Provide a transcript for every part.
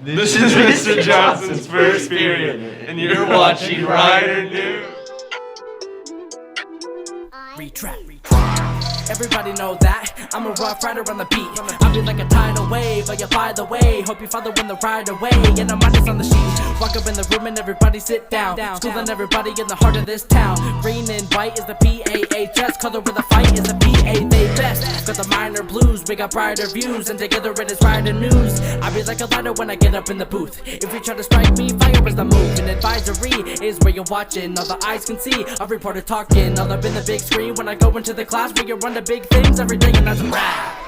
This is Mr. Johnson's first period, and you're watching Rider News. Retract. Everybody know that I'm a rough rider on the beat. I be like a tidal wave, but you by the way. Hope you follow when the ride away. And I'm minus on the sheet. Walk up in the room and everybody sit down. Schooling everybody in the heart of this town. Green and white is the PAHS. Color with a fight is the PA they best. Got the minor blues, we got brighter views, and together it is rider news. I be like a lighter when I get up in the booth. If you try to strike me, fire is the move. And advisory is where you're watching. All the eyes can see a reporter talking. All up in the big screen when I go into the class where you run the big things every day, and that's a wrap.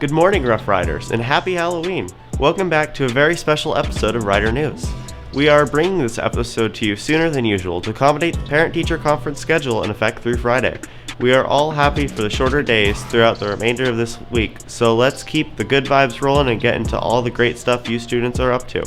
Good morning, Rough Riders, and happy Halloween! Welcome back to a very special episode of Rider News. We are bringing this episode to you sooner than usual to accommodate the parent-teacher conference schedule in effect through Friday. We are all happy for the shorter days throughout the remainder of this week, so let's keep the good vibes rolling and get into all the great stuff you students are up to.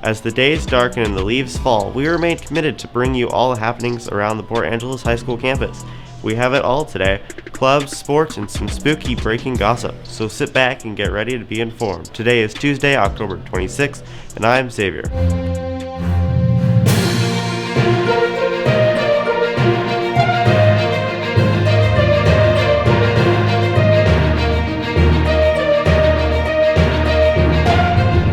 As the days darken and the leaves fall, we remain committed to bring you all the happenings around the Port Angeles High School campus. We have it all today: clubs, sports, and some spooky breaking gossip. So sit back and get ready to be informed. Today is Tuesday, October 26th, and I'm Xavier.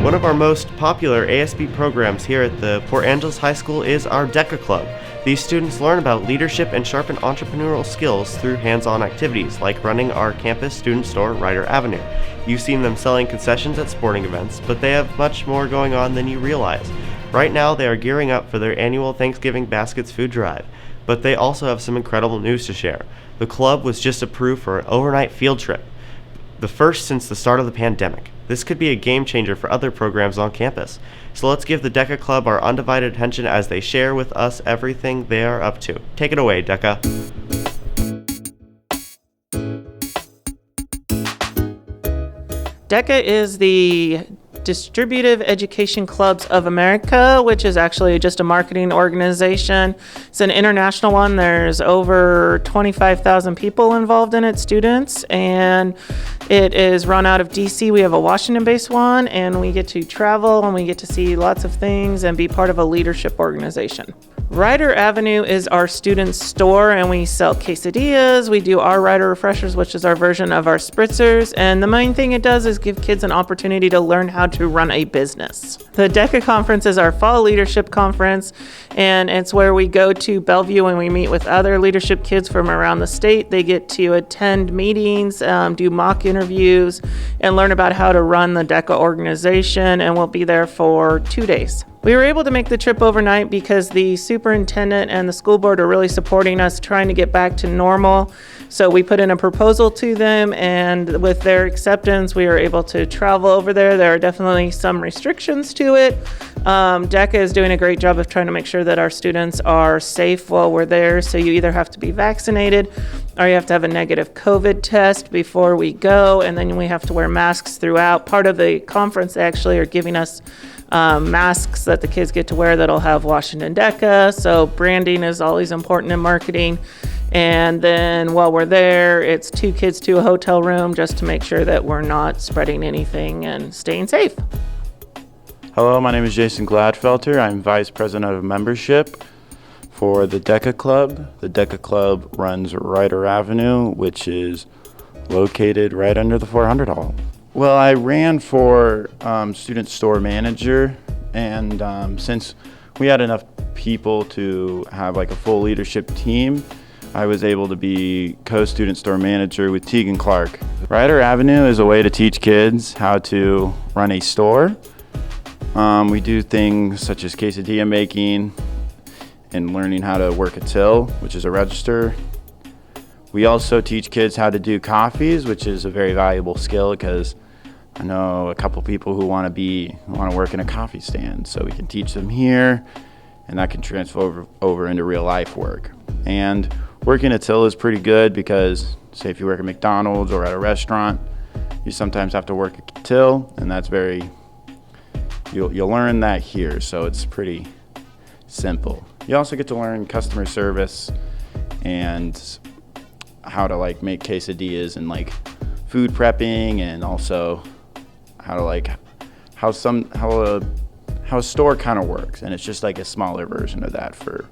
One of our most popular ASB programs here at the Port Angeles High School is our DECA Club. These students learn about leadership and sharpen entrepreneurial skills through hands-on activities like running our campus student store, Rider Avenue. You've seen them selling concessions at sporting events, but they have much more going on than you realize. Right now, they are gearing up for their annual Thanksgiving Baskets food drive, but they also have some incredible news to share. The club was just approved for an overnight field trip, the first since the start of the pandemic. This could be a game changer for other programs on campus. So let's give the DECA Club our undivided attention as they share with us everything they are up to. Take it away, DECA. DECA is the Distributive Education Clubs of America, which is actually just a marketing organization. It's an international one. There's over 25,000 people involved in it, students, and it is run out of DC. We have a Washington-based one, and we get to travel and we get to see lots of things and be part of a leadership organization. Rider Avenue is our student store, and we sell quesadillas. We do our Rider Refreshers, which is our version of our spritzers. And the main thing it does is give kids an opportunity to learn how to run a business. The DECA conference is our fall leadership conference, and it's where we go to Bellevue and we meet with other leadership kids from around the state. They get to attend meetings, do mock interviews, and learn about how to run the DECA organization, and we'll be there for 2 days. We were able to make the trip overnight because the superintendent and the school board are really supporting us trying to get back to normal. So we put in a proposal to them, and with their acceptance, we were able to travel over there. There are definitely some restrictions to it. DECA is doing a great job of trying to make sure that our students are safe while we're there. So you either have to be vaccinated or you have to have a negative COVID test before we go, and then we have to wear masks throughout. Part of the conference actually are giving us masks that the kids get to wear that'll have Washington DECA. So branding is always important in marketing. And then while we're there, it's 2 kids to a hotel room just to make sure that we're not spreading anything and staying safe. Hello, my name is Jason Gladfelter. I'm Vice President of Membership for the DECA Club. The DECA Club runs Rider Avenue, which is located right under the 400 Hall. Well, I ran for student store manager, and since we had enough people to have like a full leadership team, I was able to be co-student store manager with Teagan Clark. Rider Avenue is a way to teach kids how to run a store. We do things such as quesadilla making and learning how to work a till, which is a register. We also teach kids how to do coffees, which is a very valuable skill because I know a couple people who want to work in a coffee stand, so we can teach them here, and that can transfer over into real life work. And working a till is pretty good because, say, if you work at McDonald's or at a restaurant, you sometimes have to work a till, and that's you'll learn that here, so it's pretty simple. You also get to learn customer service and how to like make quesadillas and like food prepping, and also how a store kind of works, and it's just like a smaller version of that for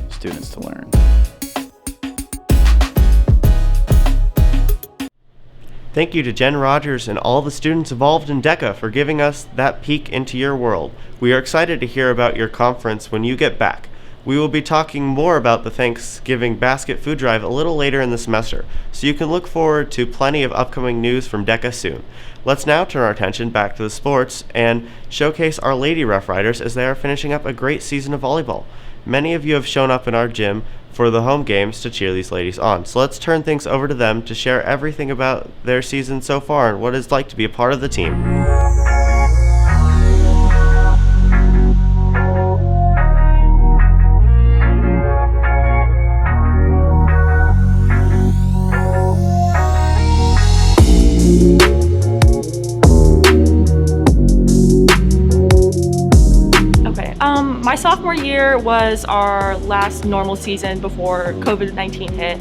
students to learn. Thank you to Jen Rogers and all the students involved in DECA for giving us that peek into your world. We are excited to hear about your conference when you get back. We will be talking more about the Thanksgiving basket food drive a little later in the semester, so you can look forward to plenty of upcoming news from DECA soon. Let's now turn our attention back to the sports and showcase our Lady Roughriders as they are finishing up a great season of volleyball. Many of you have shown up in our gym for the home games to cheer these ladies on, so let's turn things over to them to share everything about their season so far and what it's like to be a part of the team. My sophomore year was our last normal season before COVID-19 hit.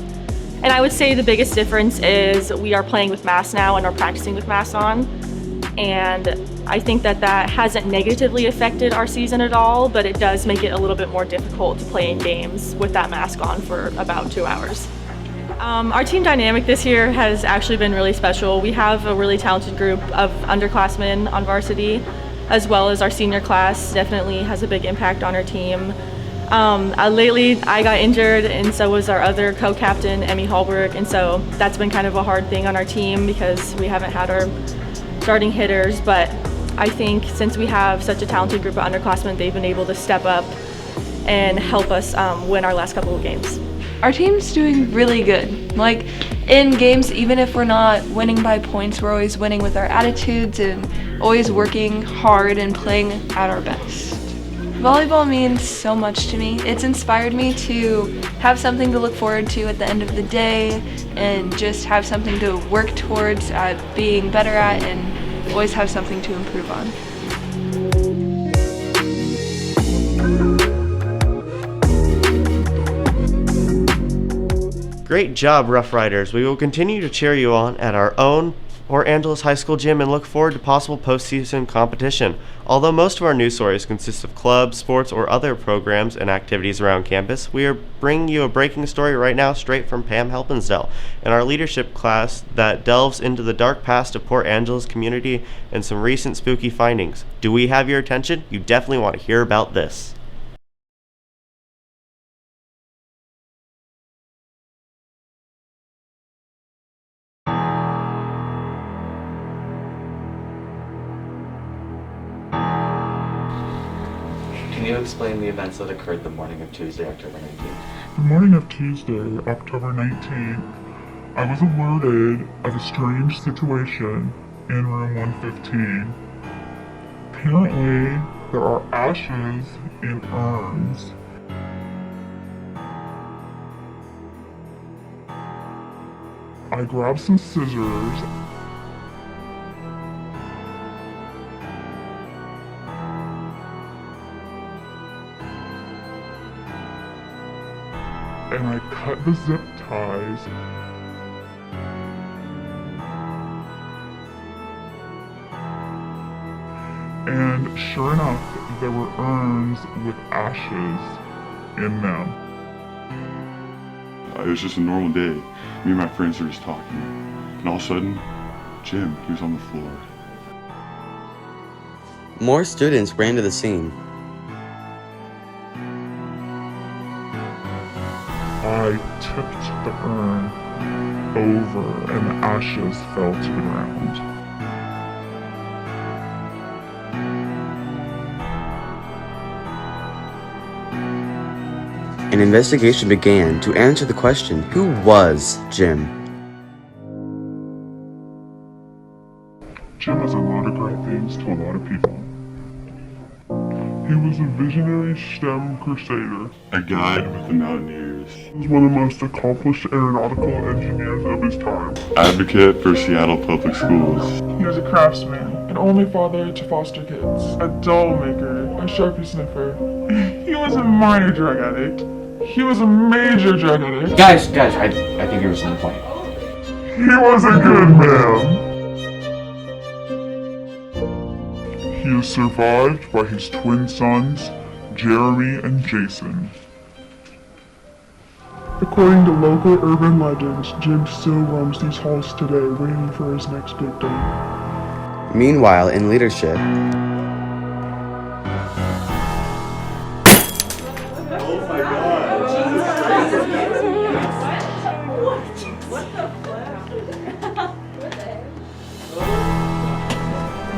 And I would say the biggest difference is we are playing with masks now and are practicing with masks on. And I think that hasn't negatively affected our season at all, but it does make it a little bit more difficult to play in games with that mask on for about 2 hours. Our team dynamic this year has actually been really special. We have a really talented group of underclassmen on varsity, as well as our senior class definitely has a big impact on our team. Lately, I got injured, and so was our other co-captain, Emmy Hallberg, and so that's been kind of a hard thing on our team because we haven't had our starting hitters, but I think since we have such a talented group of underclassmen, they've been able to step up and help us win our last couple of games. Our team's doing really good. Like, in games, even if we're not winning by points, we're always winning with our attitudes and always working hard and playing at our best. Volleyball means so much to me. It's inspired me to have something to look forward to at the end of the day and just have something to work towards being better at and always have something to improve on. Great job, Roughriders. We will continue to cheer you on at our own Port Angeles High School gym and look forward to possible postseason competition. Although most of our news stories consist of clubs, sports, or other programs and activities around campus, we are bringing you a breaking story right now straight from Pam Helpensdale in our leadership class that delves into the dark past of Port Angeles community and some recent spooky findings. Do we have your attention? You definitely want to hear about this. Can you explain the events that occurred the morning of Tuesday, October 19th? The morning of Tuesday, October 19th, I was alerted of a strange situation in room 115. Apparently, there are ashes in urns. I grabbed some scissors and I cut the zip ties. And sure enough, there were urns with ashes in them. It was just a normal day. Me and my friends were just talking. And all of a sudden, Jim, he was on the floor. More students ran to the scene. I tipped the urn over and the ashes fell to the ground. An investigation began to answer the question, who was Jim? Jim has a lot of great things to a lot of people. He was a visionary STEM crusader. A guide with the Mountaineers. He was one of the most accomplished aeronautical engineers of his time. Advocate for Seattle Public Schools. He was a craftsman, an only father to foster kids, a doll maker, a Sharpie sniffer. He was a minor drug addict. He was a major drug addict. Guys, I think you're missing the point. He was a good man. He is survived by his twin sons, Jeremy and Jason. According to local urban legends, Jim still roams these halls today, waiting for his next victim. Meanwhile, in leadership,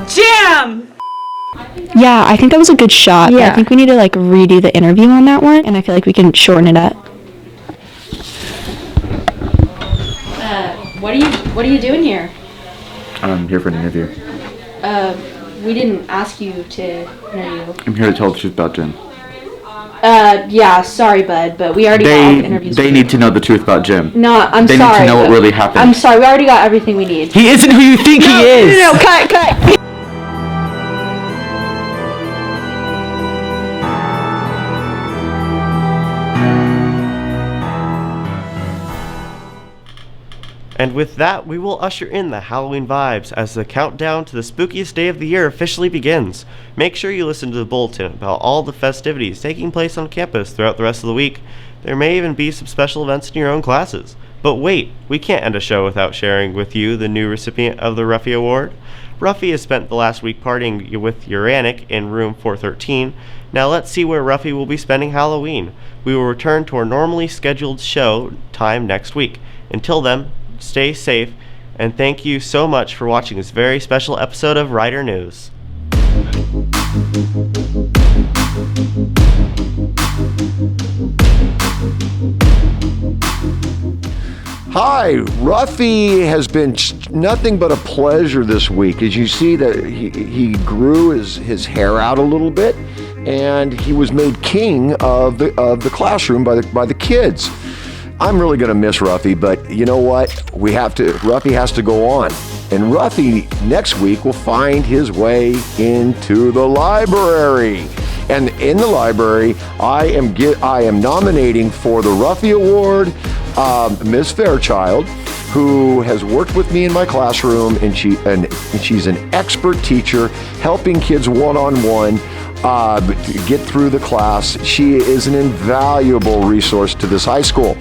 Jim! Yeah, I think that was a good shot. But I think we need to like redo the interview on that one, and I feel like we can shorten it up. What are you doing here? I'm here for an interview. We didn't ask you to interview. I'm here to tell the truth about Jim. Yeah, sorry, bud, but we already got all the interviews. They need to know the truth about Jim. No, I'm sorry. They need to know what really happened. I'm sorry, we already got everything we need. He isn't who you think he is! No, cut! And with that, we will usher in the Halloween vibes as the countdown to the spookiest day of the year officially begins. Make sure you listen to the bulletin about all the festivities taking place on campus throughout the rest of the week. There may even be some special events in your own classes. But wait, we can't end a show without sharing with you the new recipient of the Ruffy Award. Ruffy has spent the last week partying with Uranic in room 413. Now let's see where Ruffy will be spending Halloween. We will return to our normally scheduled show time next week. Until then, stay safe, and thank you so much for watching this very special episode of Rider News. Hi, Ruffy has been nothing but a pleasure this week. As you see that he grew his hair out a little bit, and he was made king of the classroom by the kids. I'm really going to miss Ruffy, but you know what? Ruffy has to go on. And Ruffy next week will find his way into the library. And in the library, I am nominating for the Ruffy Award Ms. Fairchild, who has worked with me in my classroom, and she's an expert teacher, helping kids one-on-one to get through the class. She is an invaluable resource to this high school.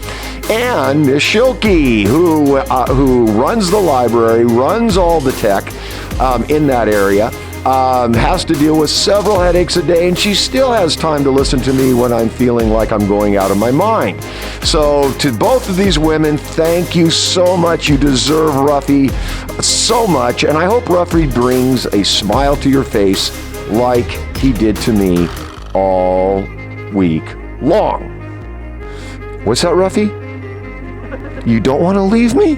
And Miss Shilke, who runs the library, runs all the tech in that area, has to deal with several headaches a day, and she still has time to listen to me when I'm feeling like I'm going out of my mind. So to both of these women, thank you so much. You deserve Ruffy so much, and I hope Ruffy brings a smile to your face like he did to me all week long. What's that, Ruffy? You don't want to leave me?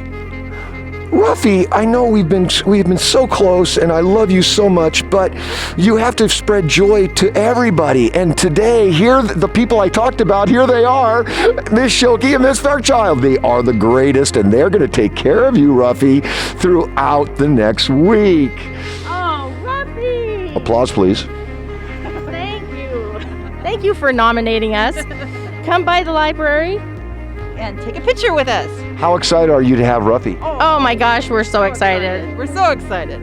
Ruffy, I know we've been so close, and I love you so much, but you have to spread joy to everybody. And today, here, the people I talked about, here they are, Miss Shilke and Miss Fairchild. They are the greatest, and they're going to take care of you, Ruffy, throughout the next week. Oh, Ruffy! Applause, please. Thank you. Thank you for nominating us. Come by the library And take a picture with us. How excited are you to have Ruffy? Oh my gosh, we're so excited. We're so excited.